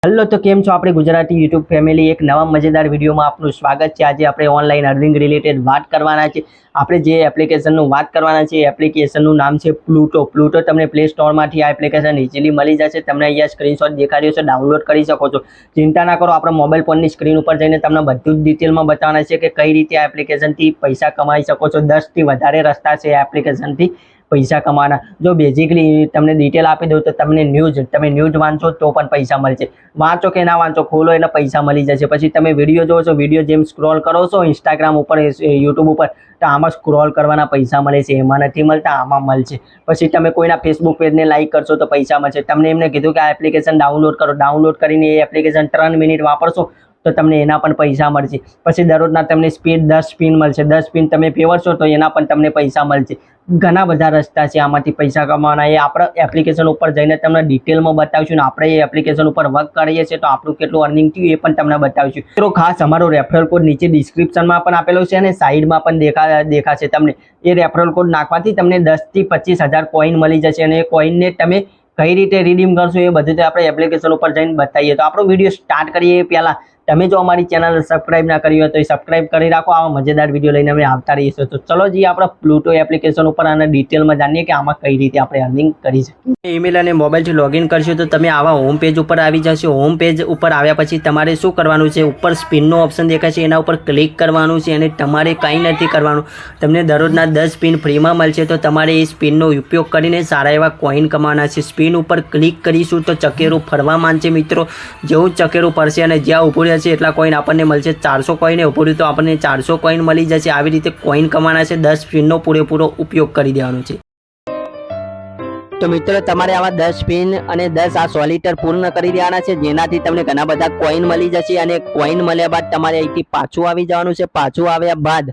Hello तो केम छो આપણે ગુજરાતી YouTube ફેમિલી એક નવા મજેદાર વિડિયોમાં આપનું સ્વાગત છે। આજે આપણે ઓનલાઈન અર્નિંગ રિલેટેડ વાત કરવાના છે। આપણે જે એપ્લિકેશનનું વાત કરવાના છે એપ્લિકેશનનું નામ છે પ્લુટો। પ્લુટો તમને પ્લે સ્ટોરમાંથી આ એપ્લિકેશન ઇઝીલી મળી જશે। તમને અહીંયા સ્ક્રીનશોટ દેખાડ્યો છે, ડાઉનલોડ કરી શકો છો। ચિંતા ના કરો, આપણા મોબાઈલ ફોનની સ્ક્રીન ઉપર જઈને તમને બધું જ ડિટેલમાં બતાવવાના છે કે કઈ રીતે આ એપ્લિકેશનથી પૈસા કમાઈ શકો છો। 10 થી વધારે રસ્તા છે આ એપ્લિકેશનથી પૈસા કમાવાના। જો બેઝિકલી તમને ડિટેલ આપી દઉં તો તમને તમે ન્યૂઝ વાંચો તો પણ પૈસા મળશે। વાંચો કે ના વાંચો, ખોલો એટલે પૈસા મળી જશે। પછી તમે વિડીયો જોવો છો, વિડીયો જેમ સ્ક્રોલ કરો છો ઇન્સ્ટાગ્રામ ઉપર, યુટ્યુબ ઉપર, તો આમાં સ્ક્રોલ કરવાના પૈસા મળે છે। એમાં નથી મળતા, આમાં મળશે। પછી તમે કોઈના ફેસબુક પેજને લાઈક કરશો તો પૈસા મળશે। તમને એમને કીધું કે આ એપ્લિકેશન ડાઉનલોડ કરો, ડાઉનલોડ કરીને એ એપ્લિકેશન 3 મિનિટ વાપરશો તો તમને એના પણ પૈસા મળશે। પછી દરરોજના તમને 10 સ્પિન મળશે। 10 સ્પિન તમે ફેરવશો તો એના પણ તમને પૈસા મળશે। ઘણા બધા રસ્તા છે આમાંથી પૈસા કમાવાના। એ આપણે એપ્લિકેશન ઉપર જઈને તમને ડિટેલમાં બતાવીશું ને આપણે એ એપ્લિકેશન ઉપર વર્ક કરીએ છીએ તો આપણું કેટલું અર્નિંગ થયું એ પણ તમને બતાવીશું। મિત્રો ખાસ અમારો રેફરલ કોડ નીચે ડિસ્ક્રિપ્શનમાં પણ આપેલો છે અને સાઈડમાં પણ દેખાશે તમને। એ રેફરલ કોડ નાખવાથી તમને 10 થી 25,000 કોઈન મળી જશે અને એ કોઈનને તમે કઈ રીતે રીડીમ કરશો એ બધું આપણે એપ્લિકેશન ઉપર જઈને બતાવીએ। તો આપણો વિડીયો સ્ટાર્ટ કરીએ એ પહેલાં તમે જો અમારી ચેનલ સબસ્ક્રાઇબ ના કરી હોય તો સબસ્ક્રાઇબ કરી રાખો। આવા મજેદાર વિડીયો લઈને અમે આવતા રહીશું। તો ચલો જઈએ આપણે પ્લુટો એપ્લિકેશન ઉપર અને ડિટેલમાં જાણીએ કે આમાં કઈ રીતે આપણે અર્નિંગ કરી શકીએ। ઈમેલ અને મોબાઈલથી લોગિન કરશો તો તમે આવા હોમ પેજ ઉપર આવી જશો। હોમ પેજ ઉપર આવ્યા પછી તમારે શું કરવાનું છે, ઉપર સ્પિનનો ઓપ્શન દેખાય છે એના ઉપર ક્લિક કરવાનું છે અને તમારે કંઈ નથી કરવાનું। તમને દરરોજના 10 સ્પિન ફ્રીમાં મળશે તો તમારે એ સ્પિનનો ઉપયોગ કરીને સારા એવા કોઈન કમાવાના છે। સ્પિન ઉપર ક્લિક કરીશું તો ચકેરું ફરવા માંડશે મિત્રો। જેવું ચકેરું ફરશે અને જ્યાં ઊભું રહેશે એટલા કોઈન આપણને મળશે। 400 કોઈને ઊભું રહ્યું તો આપણને 400 કોઈન મળી જશે। આવી રીતે કોઈન કમાવાના છે। 10 સ્પિનનો પૂરેપૂરો ઉપયોગ કરી દેવાનો છે। તો મિત્રો તમારે આવા 10 સ્પિન અને 10 આ સોલિટર પૂર્ણ કરી દેવાના છે જેનાથી તમને ઘણા બધા કોઈન મળી જશે અને કોઈન મળ્યા બાદ તમારે અહીંથી પાછું આવી જવાનું છે। પાછું આવ્યા બાદ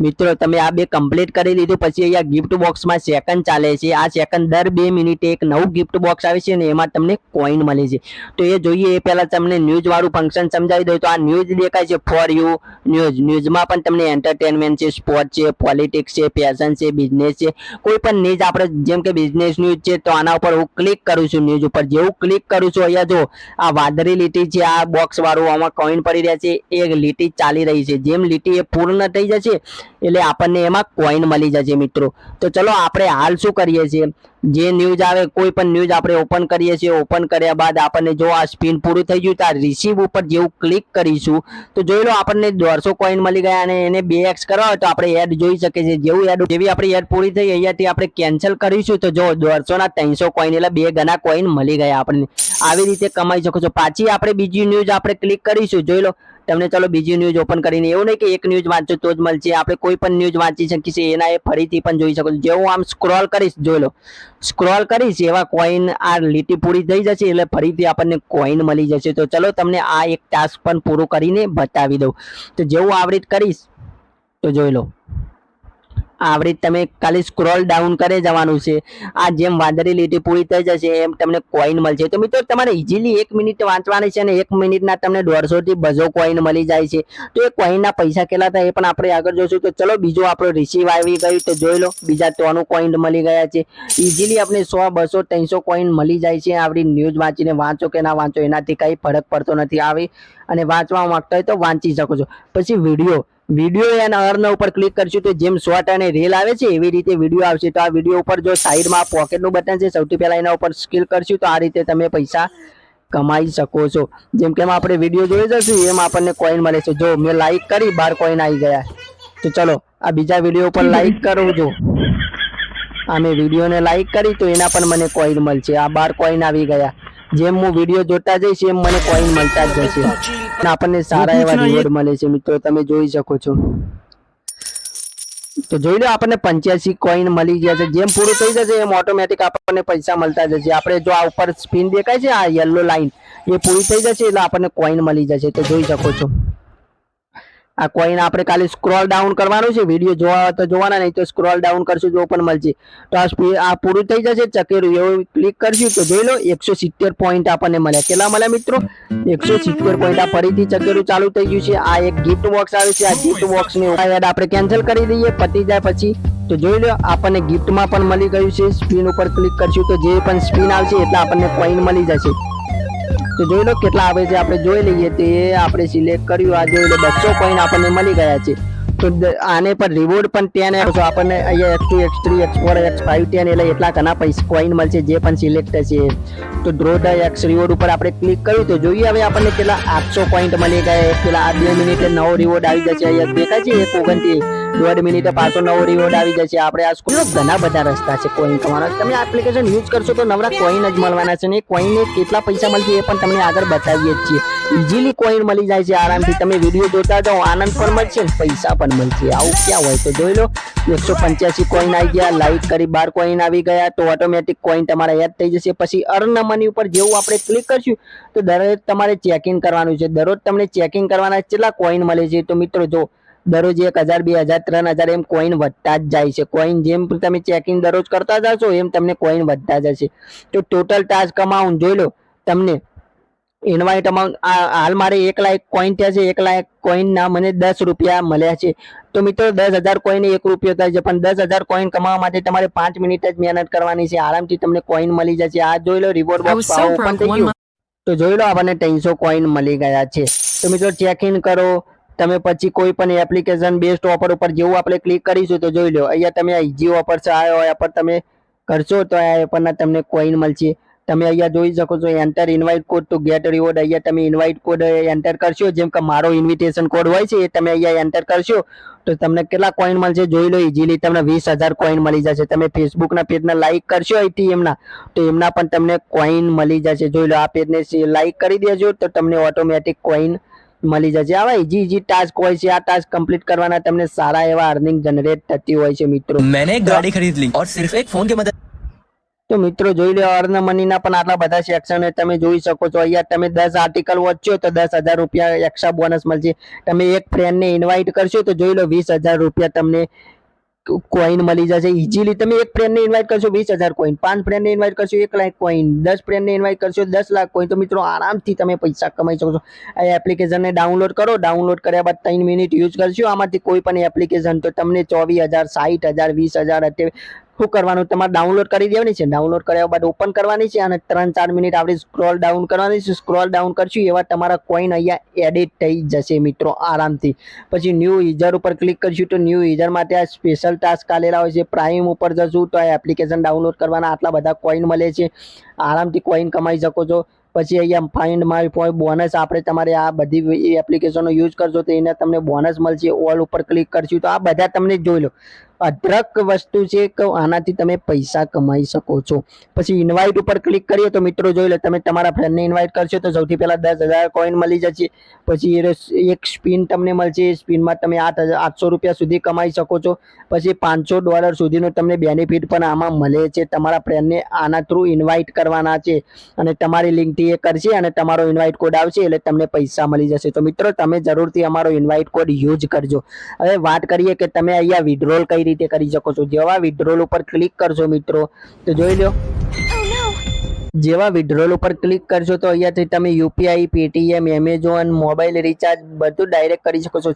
મિત્રો તમે આ બે કમ્પ્લીટ કરી લીધું પછી અહીંયા ગિફ્ટ બોક્સમાં સેકન્ડ ચાલે છે। આ સેકન્ડ દર 2 મિનિટે એક નવું ગિફ્ટ બોક્સ આવે છે અને એમાં તમને કોઈન મળે છે। તો એ જોઈએ એ પહેલાં તમને ન્યૂઝ વાળું ફંક્શન સમજાવી દઉં તો આ ન્યૂઝ દેખાય છે ફોર યુ ન્યૂઝમાં પણ તમને એન્ટરટેનમેન્ટ છે, સ્પોર્ટ છે, પોલિટિક્સ છે, ફેશન છે, બિઝનેસ છે, કોઈ પણ ન્યૂઝ આપણે જેમ કે બિઝનેસ ન્યૂઝ છે તો આના ઉપર હું ક્લિક કરું છું। ન્યૂઝ ઉપર જેવું ક્લિક કરું છું અહીંયા જો આ વાદળી લીટી છે, આ બોક્સ વાળું આમાં કોઈન પડી રહ્યા છે, એ લીટી ચાલી રહી છે। જેમ લીટી એ પૂર્ણ થઈ જશે એટલે આપણને એમાં કોઈન મળી જશે મિત્રો। તો ચલો આપણે હાલ શું કરીએ છીએ, જે ન્યૂઝ આવે કોઈ પણ ન્યૂઝ આપણે ઓપન કરીએ છીએ। ઓપન કર્યા બાદ આપણને જો આ સ્પિન પૂરું થઈ ગયું તો આ રિસીવ ઉપર જેવું ક્લિક કરીશું તો જોઈ લો આપણને 150 કોઈન મળી ગયા અને એને 2x કરવા હોય તો આપણે એડ જોઈ શકીએ છીએ। જેવી આપણી એડ પૂરી થઈ અહીંયાથી આપણે કેન્સલ કરીશું તો જો 150 ના 300 કોઈન એટલે 2 ગણા કોઈન મળી ગયા આપણને। આવી રીતે કમાઈ શકો છો। પાછી આપણે બીજી ન્યૂઝ આપણે ક્લિક કરીશું, જોઈ લો તમને। ચલો બીજી ન્યૂઝ ઓપન કરીને એવું નહીં કે એક ન્યૂઝ વાંચો તો જ મળશે, આપણે કોઈ પણ ન્યૂઝ વાંચી શકીએ એના એ ફરીથી પણ જોઈ શકો છો। જેવું આમ સ્ક્રોલ કરીશ, જોઈ લો સ્ક્રોલ કરીશ એવા કોઈન આ લીટી પૂરી થઈ જશે એટલે ફરીથી આપણને કોઈન મળી જશે। તો ચલો તમને આ એક ટાસ્ક પણ પૂરું કરીને બતાવી દઉં। તો જેવું આવરીત કરીશ તો જોઈ લો આવરીત તમે ખાલી સ્ક્રોલ ડાઉન કરી જવાનું છે। આ જેમ વાદળી લીટી પૂરી થઈ જશે એમ તમને કોઈન મળશે। તો મિત્રો તમારે ઇઝીલી 1 મિનિટ વાંચવાની છે અને 1 મિનિટના તમને 150 થી 200 કોઈન મળી જાય છે। તો એ કોઈનના પૈસા કેટલા થાય એ પણ આપણે આગળ જોઈશું। તો ચલો બીજો આપણો રિસીવ આવી ગયું તો જોઈ લો બીજા 3 કોઈન મળી ગયા છે। ઇઝીલી આપણે 100, 200, 300 કોઈન મળી જાય છે આવડી ન્યૂઝ વાંચીને। વાંચો કે ના વાંચો એનાથી કંઈ ફરક પડતો નથી। આવી અને વાંચવા માંગતા હોય તો વાંચી શકો છો। પછી વિડીયો એના અર્ન ઉપર ક્લિક કરશું તો જેમ શોર્ટ અને રીલ આવે છે એવી રીતે વિડીયો આવશે। તો આ વિડીયો ઉપર જો સાઈડમાં પોકેટનું બટન છે સૌથી પહેલા એના ઉપર ક્લિક કરશું તો આ રીતે તમે પૈસા કમાઈ શકો છો। જેમ કે આપણે વિડીયો જોઈ જશું એમ આપણને કોઈન મળે છે। જો મેં લાઈક કરી 12 કોઈન આવી ગયા। તો ચલો આ બીજા વિડીયો ઉપર લાઈક કરું, જો આ મેં વિડીયોને લાઈક કરી તો એના પણ મને કોઈન મળશે। આ 12 કોઈન આવી ગયા। જેમ હું વિડીયો જોતા જઈશ એમ મને કોઈન મળતા જ જશે અને આપણને સારા એવા રિવોર્ડ મળે છે મિત્રો, તમે જોઈ શકો છો। તો જોઈ લો આપણને 85 કોઈન મળી ગયા છે। જેમ પૂરું થઈ જશે એમ ઓટોમેટિક આપણને પૈસા મળતા જશે। આપણે જો આ ઉપર સ્પિન દેખાય છે આ યલો લાઈન એ પૂરી થઈ જશે એટલે આપણને કોઈન મળી જશે। તો જોઈ શકો છો આ કોઈન આપણે ખાલી સ્ક્રોલ ડાઉન કરવાનું છે। વિડીયો જોવા હોય તો જોવાના, નહીં તો સ્ક્રોલ ડાઉન કરશું તો પણ મળશે। તો આ પૂરું થઈ જશે ચકેરું એવું ક્લિક કરશું તો જોઈ લો 170 પોઈન્ટ આપણને મળ્યા। કેટલા મળ્યા મિત્રો? 170 પોઈન્ટ। આ ફરીથી ચકેરું ચાલુ થઈ ગયું છે। આ એક ગિફ્ટ બોક્સ આવે છે, આ ગિફ્ટ બોક્સની એડ આપણે કેન્સલ કરી દઈએ પતી જાય પછી। તો જોઈ લો આપણને ગિફ્ટમાં પણ મળી ગયું છે। સ્પિન ઉપર ક્લિક કરશું તો જે પણ સ્પિન આવશે એટલે આપણને કોઈન મળી જશે। તો જોઈ લો કેટલા આવે છે આપણે જોઈ લઈએ. તે આપણે સિલેક્ટ કર્યું. આ જોઈ લો 200 કોઈન આપણને મળી ગયા છે. તો આને પર રિવોર્ડ પણ 10 આવશે આપણને. અહીંયા X2 X3 X4 X5 10 એટલે એટલા ઘણા પૈસા કોઈન મળશે જે પણ સિલેક્ટ થશે. તો ડ્રો ધ X રિવોર્ડ ઉપર આપણે ક્લિક કર્યું તો જોઈએ હવે આપણને કેટલા 800 પોઈન્ટ મળી ગયા. પેલા આ 2 મિનિટે નવો રિવોર્ડ આવી જશે. અહીંયા દેખાય છે 1:29 મિનિટે પાછો નવો રિવોર્ડ આવી જશે. આપણે આ ઘણા બધા રસ્તા છે કોઈન કમાવાના. તમે એપ્લિકેશન યુઝ કરશો તો નવરા કોઈન જ મળવાના છે. ને કોઈનને કેટલા પૈસા મળશે એ પણ તમને આગળ બતાવીએ જ છીએ. ઇઝીલી કોઈન મળી જાય છે આરામથી. તમે વિડીયો જોતા જાઓ, આનંદ પણ મળશે ને પૈસા પણ મળશે. આવું ક્યાં હોય? તો જોઈ લો 185 કોઈન આવી ગયા. લાઈક કરી 12 કોઈન આવી ગયા. તો ઓટોમેટિક કોઈન તમારા એડ થઈ જશે. પછી અર્ન મની ઉપર જેવું આપણે ક્લિક કરશું તો દરરોજ તમારે ચેકિંગ કરવાનું છે. દરરોજ તમને ચેકિંગ કરવાના કેટલા કોઈન મળે છે. તો મિત્રો જો દરરોજ 1000 2000 3000 એમ કોઈન વધતા જ જાય છે. કોઈન જેમ તમે ચેકિંગ દરરોજ કરતા જશો એમ તમને કોઈન વધતા જશે. તો ટોટલ ટાસ્ક અમાઉન્ટ જોઈ લો તમને ઇન્વાઇટ અમાઉન્ટ હાલ મારે 1 લાખ કોઈન થયા છે. 1 લાખ કોઈન ના મને 10 રૂપિયા મળ્યા છે. તો મિત્રો 10,000 કોઈન 1 રૂપિયો થાય છે. પણ 10,000 કોઈન કમાવા માટે તમારે 5 મિનિટ જ મહેનત કરવાની છે. આરામથી તમને કોઈન મળી જશે. આ જોઈ લો રિવોર્ડ બોક્સ ઓપન થઈ ગયું. તો જોઈ લો આપણને 300 કોઈન મળી ગયા છે. તો મિત્રો ચેક ઇન કરો તમે. પછી કોઈ પણ એપ્લિકેશન બેસ્ટ ઓફર ઉપર જેવું આપણે ક્લિક કરીશું તો જોઈ લો અહીંયા તમે ઈઝી ઓફર છે. આ ઓફર તમે કરશો તો આ ઓફરના તમને કોઈન મળશે. તમે અહીંયા જોઈ શકો છો enter invite code two gate reward. અહીંયા તમે ઇન્વાઇટ કોડ એન્ટર કરશો. જેમ કે મારો ઇન્વિટેશન કોડ હોય છે એ તમે અહીંયા એન્ટર કરશો તો તમને કેટલા કોઈન મળશે જોઈ લો. ઇઝીલી તમને 20,000 કોઈન મળી જશે. તમે ફેસબુકના પેજને લાઈક કરશો અહીંથી એમના તો એમના પણ તમને કોઈન મળી જશે. જોઈ લો આ પેજને લાઈક કરી દેજો તો તમને ઓટોમેટિક કોઈન મળી જશે. આવા ઇઝી ટાસ્ક હોય છે. આ ટાસ્ક કમ્પ્લીટ કરવાના તમને સારા એવા અર્નિંગ જનરેટ થતી હોય છે. મિત્રો मैंने गाड़ी खरीद ली और सिर्फ एक फोन की मदद તો મિત્રો જોઈ લો અર્ન મનીના પણ આટલા બધા સેક્શન તમે જોઈ શકો છો. અહીંયા તમે 10 આર્ટિકલ વાંચો તો 10,000 રૂપિયા એક્સ્ટ્રા બોનસ મળશે. તમે એક ફ્રેન્ડને ઇન્વાઇટ કરશો તો જોઈ લો 20,000 રૂપિયા તમને કોઈન મળી જશે. ઇઝીલી તમે એક ફ્રેન્ડને ઇન્વાઇટ કરશો 20,000 કોઈન, 5 ફ્રેન્ડને ઇન્વાઇટ કરશો 1 લાખ કોઈન, 10 ફ્રેન્ડને ઇન્વાઇટ કરશો 10 લાખ કોઈન. તો મિત્રો આરામથી તમે પૈસા કમાઈ શકો છો. આ એપ્લિકેશનને ડાઉનલોડ કરો. ડાઉનલોડ કર્યા બાદ 3 મિનિટ યુઝ કરશો આમાંથી કોઈ પણ એપ્લિકેશન તો તમને 24,000 60,000 20,000 શું કરવાનું તમારે ડાઉનલોડ કરી દેવાની છે. ડાઉનલોડ કર્યા બાદ ઓપન કરવાની છે અને 3-4 મિનિટ આપણે સ્ક્રોલ ડાઉન કરવાની છે. સ્ક્રોલ ડાઉન કરશું એવા તમારા કોઈન અહીંયા એડિટ થઈ જશે મિત્રો આરામથી. પછી ન્યૂ યુઝર ઉપર ક્લિક કરશું તો ન્યૂ યુઝર માટે આ સ્પેશિયલ ટાસ્ક આલેલા હોય છે. પ્રાઇમ ઉપર જશું તો આ એપ્લિકેશન ડાઉનલોડ કરવાના આટલા બધા કોઈન મળે છે. આરામથી કોઈન કમાઈ શકો છો. પછી અહીંયા ફાઇન્ડ માય પોઈન્ટ બોનસ આપણે તમારે આ બધી એપ્લિકેશનો યુઝ કરશો તો એને તમને બોનસ મળશે. ઓલ ઉપર ક્લિક કરશું તો આ બધા તમને જોઈ લો અઢળક વસ્તુ છે કે આનાથી તમે પૈસા કમાઈ શકો છો. પછી ઇન્વાઇટ ઉપર ક્લિક કરીએ તો મિત્રો જોઈ લો તમે તમારા ફ્રેન્ડને ઇન્વાઇટ કરશો તો સૌથી પહેલા 10,000 કોઈન મળી જશે. પછી એક સ્પિન તમને મળશે. સ્પિનમાં તમે 800 રૂપિયા સુધી કમાઈ શકો છો. પછી $500 સુધીનું તમને બેનિફિટ પણ આમાં મળે છે. તમારા ફ્રેન્ડને આના થ્રુ ઇન્વાઇટ કરવાના છે અને તમારી લિંકથી એ કરશે અને તમારો ઇન્વાઇટ કોડ આવશે એટલે તમને પૈસા મળી જશે. તો મિત્રો તમે જરૂરથી અમારો ઇન્વાઇટ કોડ યુઝ કરજો. હવે વાત કરીએ કે તમે અહીંયા વિડ્રોલ કઈ રીતે કરી શકો છો. જેવા વિડ્રોલ ઉપર ક્લિક કરશો મિત્રો તો જોઈ લો જેવા વિડ્રોલ ઉપર ક્લિક કરશો તો અહીંયાથી તમે UPI Paytm Amazon mobile recharge બધું ડાયરેક્ટ કરી શકો છો.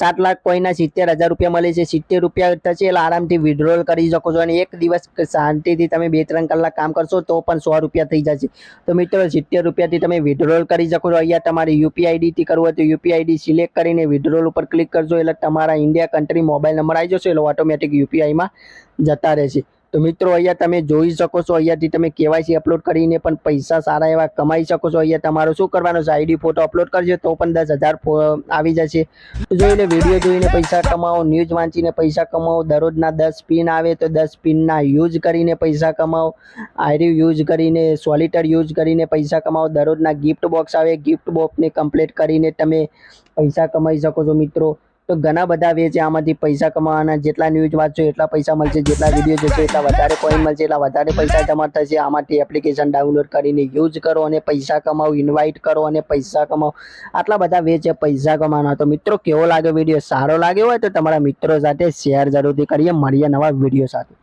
7 લાખ કોઈના 70,000 રૂપિયા મળે છે. 70 રૂપિયા થશે એટલે આરામથી વિડ્રોલ કરી શકો છો અને એક દિવસ શાંતિથી તમે 2-3 કલાક કામ કરશો તો પણ 100 રૂપિયા થઈ જશે. તો મિત્રો 70 રૂપિયાથી તમે વિડ્રોલ કરી શકો છો. અહીંયા તમારે યુપીઆઈડીથી કરવું હોય તો યુપીઆઈડી સિલેક્ટ કરીને વિડ્રોલ ઉપર ક્લિક કરશો એટલે તમારા ઇન્ડિયા કન્ટ્રી મોબાઈલ નંબર આવી જશે એટલે ઓટોમેટિક યુપીઆઈમાં જતા રહેશે. તો મિત્રો અહીંયા તમે જોઈ શકો છો અહીંયાથી તમે કેવાયસી અપલોડ કરીને પણ પૈસા સારા એવા કમાઈ શકો છો. અહીંયા તમારો શું કરવાનું છે આઈડી ફોટો અપલોડ કરજો તો પણ 10,000 આવી જશે. તો જોઈ લે વિડીયો જોઈને પૈસા કમાવો, ન્યૂઝ વાંચીને પૈસા કમાવો, દરરોજના 10 સ્પિન આવે તો 10 સ્પિનના યુઝ કરીને પૈસા કમાવો, આઈડી યુઝ કરીને સોલિટર યુઝ કરીને પૈસા કમાવો, દરરોજના ગિફ્ટ બોક્સ આવે ગિફ્ટ બોક્સને કમ્પ્લીટ કરીને તમે પૈસા કમાઈ શકો છો મિત્રો. તો ઘણા બધા વે છે આમાંથી પૈસા કમાવાના. જેટલા ન્યૂઝ વાંચશો એટલા પૈસા મળશે, જેટલા વિડીયો જોશો એટલા વધારે કોઈન મળશે, એટલા વધારે પૈસા તમારે થશે. આમાંથી એપ્લિકેશન ડાઉનલોડ કરીને યુઝ કરો અને પૈસા કમાવો, ઇન્વાઇટ કરો અને પૈસા કમાવો. આટલા બધા વે છે પૈસા કમાવાના. તો મિત્રો કેવો લાગે વિડીયો? સારો લાગ્યો હોય તો તમારા મિત્રો સાથે શેર જરૂરથી કરીએ. મળીએ નવા વિડીયો સાથે.